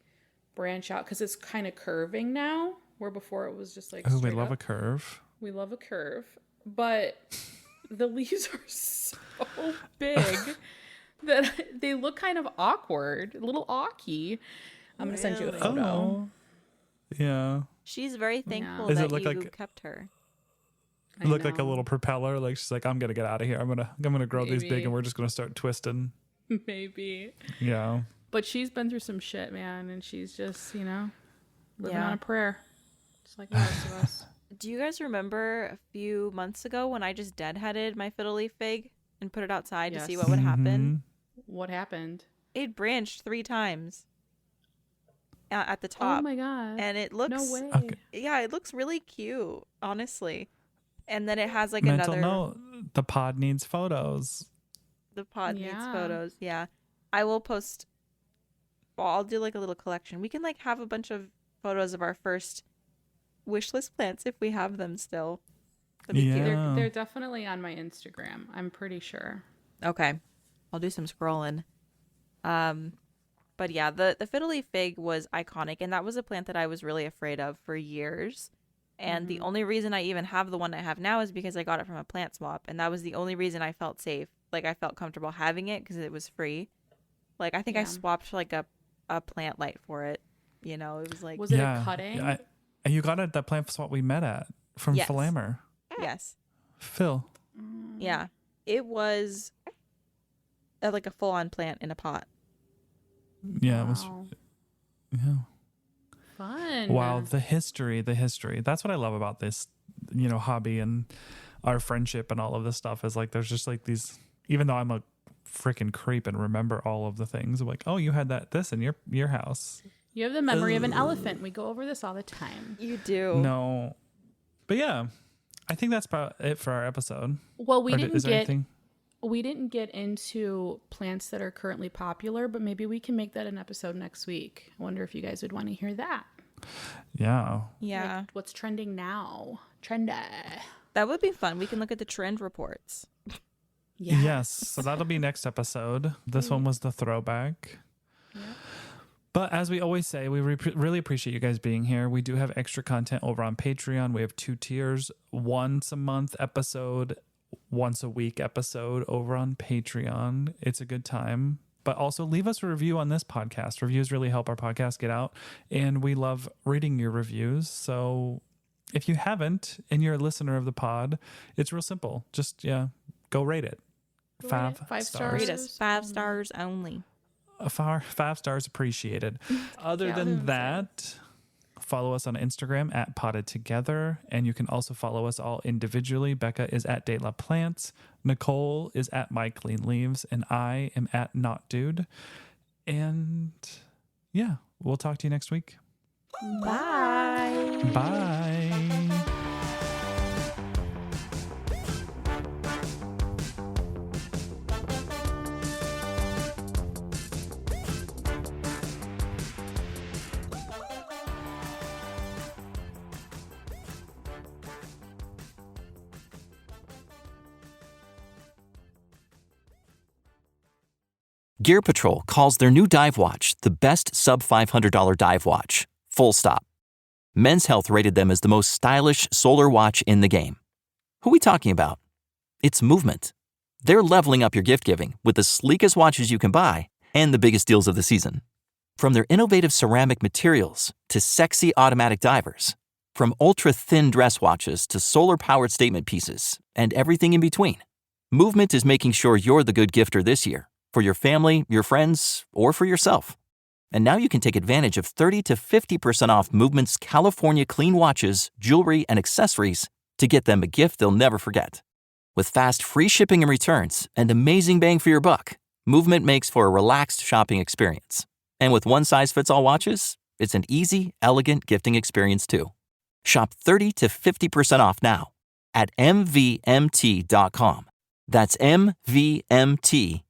branch out, because it's kind of curving now, where before it was just like Oh, we straight love up. a curve. We love a curve, but the leaves are so big that they look kind of awkward, a little awky. I'm gonna send you a photo. Oh. Yeah. She's very thankful Does it that look you like- kept her. I Look like a know. little propeller. Like she's like, I'm gonna get out of here. I'm gonna grow these big, Maybe. and we're just gonna start twisting. Maybe, Yeah. but she's been through some shit, man, and she's just living Yeah. on a prayer, just like the rest of us. Do you guys remember a few months ago when I just deadheaded my fiddle leaf fig and put it outside to see Yes. what would happen? What happened? It branched 3 times at the Oh top. my god! And it looks, no way. Okay. yeah, it looks really cute, honestly. And then it has like Mental another, note: the pod needs photos. the pod needs Yeah. photos. Yeah. I will post, well, I'll do like a little collection. We can like have a bunch of photos of our first wish list plants if we have them still. That'd be cute. Yeah. They're definitely on my Instagram. I'm pretty sure. Okay. I'll do some scrolling. But yeah, the fiddle leaf fig was iconic, and that was a plant that I was really afraid of for years. And the only reason I even have the one I have now is because I got it from a plant swap, and that was the only reason I felt safe. Like I felt comfortable having it because it was free. Like I think I Yeah. swapped like a plant light for it. You know, it was like Was it a cutting? And you got it at that plant swap we met at from Yes. Philamer. yes. Phil. Yeah. It was like a full-on plant in a pot. Yeah, it was. Wow. Yeah. Fun. Wow, the history. That's what I love about this, hobby and our friendship and all of this stuff is like, there's just like these, even though I'm a freaking creep and remember all of the things, I'm like, oh, you had this in your house. You have the memory of an elephant. We go over this all the time. You do. No. But yeah, I think that's about it for our episode. Well, we Or didn't is there get anything? we didn't get into plants that are currently popular, but maybe we can make that an episode next week. I wonder if you guys would want to hear that. Yeah. Yeah. Like, what's trending now? Trendy. That would be fun. We can look at the trend reports. Yes. So that'll be next episode. This one was the throwback. Yeah. But as we always say, we really appreciate you guys being here. We do have extra content over on Patreon. We have 2 tiers, once a month episode, once a week episode over on Patreon. It's a good time. But also leave us a review on this podcast. Reviews really help our podcast get out. And we love reading your reviews. So if you haven't and you're a listener of the pod, it's real simple. Just, go rate it. Five stars. Rate us 5 stars only. 5 stars appreciated. Other than that, follow us on Instagram at Potted Together, and you can also follow us all individually. Becca is at De La Plants, Nicole is at My Clean Leaves, and I am at Not Dude. And yeah, we'll talk to you next week. Bye. Bye. Gear Patrol calls their new dive watch the best sub-$500 dive watch, full stop. Men's Health rated them as the most stylish solar watch in the game. Who are we talking about? It's Movement. They're leveling up your gift giving with the sleekest watches you can buy and the biggest deals of the season. From their innovative ceramic materials to sexy automatic divers, from ultra-thin dress watches to solar-powered statement pieces, and everything in between, Movement is making sure you're the good gifter this year. For your family, your friends, or for yourself. And now you can take advantage of 30 to 50% off Movement's California clean watches, jewelry, and accessories to get them a gift they'll never forget. With fast, free shipping and returns and amazing bang for your buck, Movement makes for a relaxed shopping experience. And with one-size-fits-all watches, it's an easy, elegant gifting experience too. Shop 30 to 50% off now at mvmt.com. That's mvmt.com.